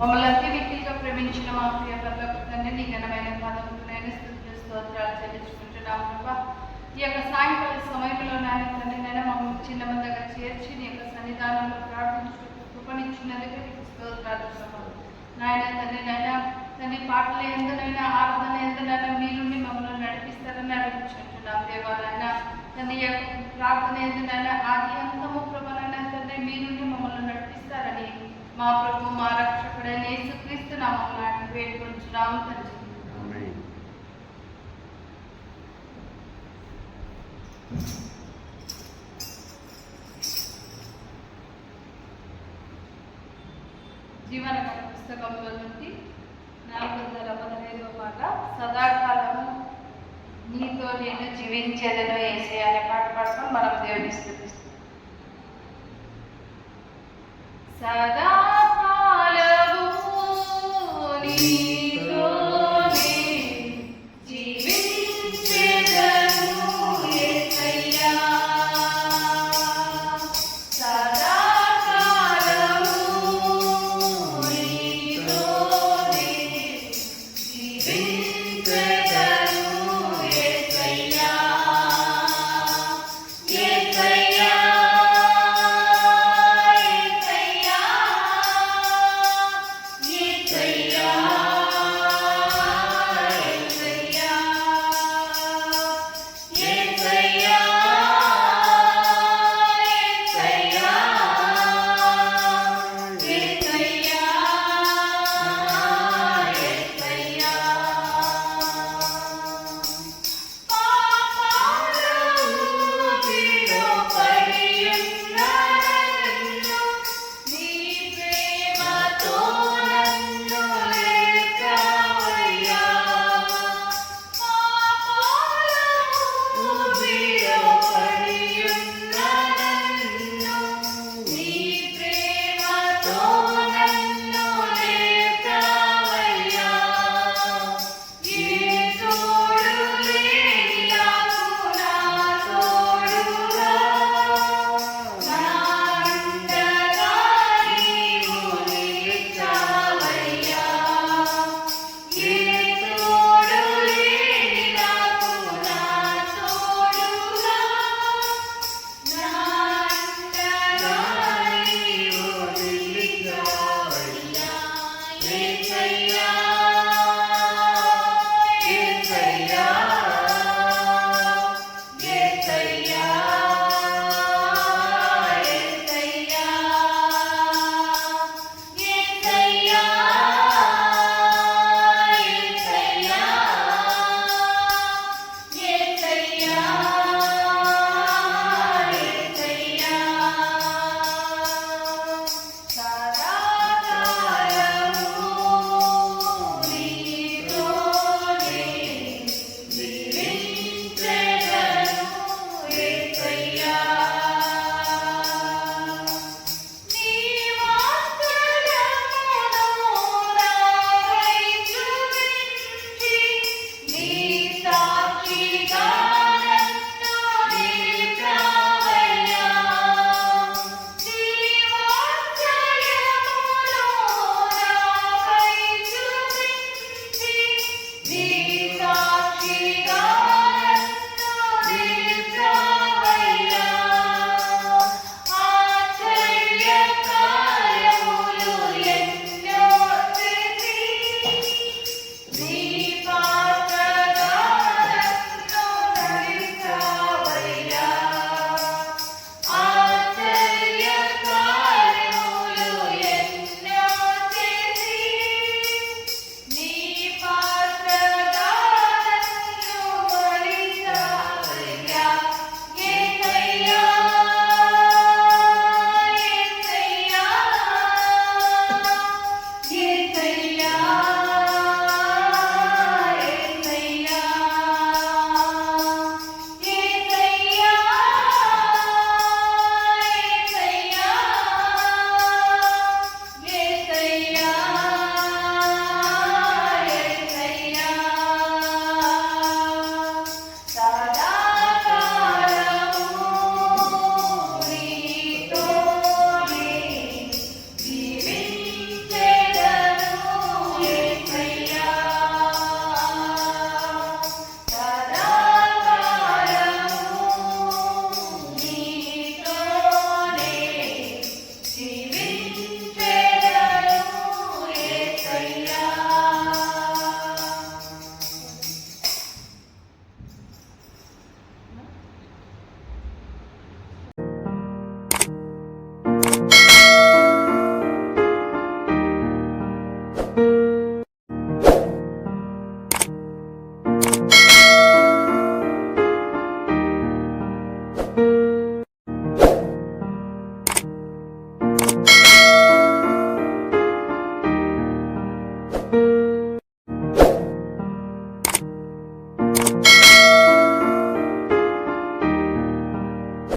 మమ్మల్ని అతి మిక్కిలిగా ప్రేమించిన మా ప్రియ పరలోకపు తండ్రి, నీ ఘనమైన పాదములకు నేను స్తుతులు స్తోత్రాలు చెల్లించుకుంటున్నాము ప్రభా. ఈ యొక్క సాయంకాల సమయంలో నాయన తండ్రి నైనా మమ్మల్ని చిన్న మందగా చేర్చి నీ యొక్క సన్నిధానంలో ప్రార్థించు కృపనిచ్చినందుకు నీకు స్తోత్రాలు ప్రభా. నాయన తండ్రి నైనా తండ్రి పాటల ఎందునైనా ఆరాధన ఎందునైనా మీరుండి మమ్మల్ని నడిపిస్తారని అడుగుచుంటున్నాం దేవా. నాయన తండ్రి యొక్క ప్రార్థన ఎందునైనా ఆది అంతము ప్రభానైనా తండ్రి మీరుండి మమ్మల్ని నడిపిస్తారని మా ప్రభు మా రక్షకుడైన యేసుక్రీస్తు నామమున వేడుకొంచున్నాము తండ్రి. జీవన పుస్తకంలో నుండి 415వ పాట, సదాకాలము నీతో నేను జీవించేదను యేసయ్యా అనే పాట పాడుకొని మనం దేవుని స్తుతిస్తాం. సదాకాలము నీ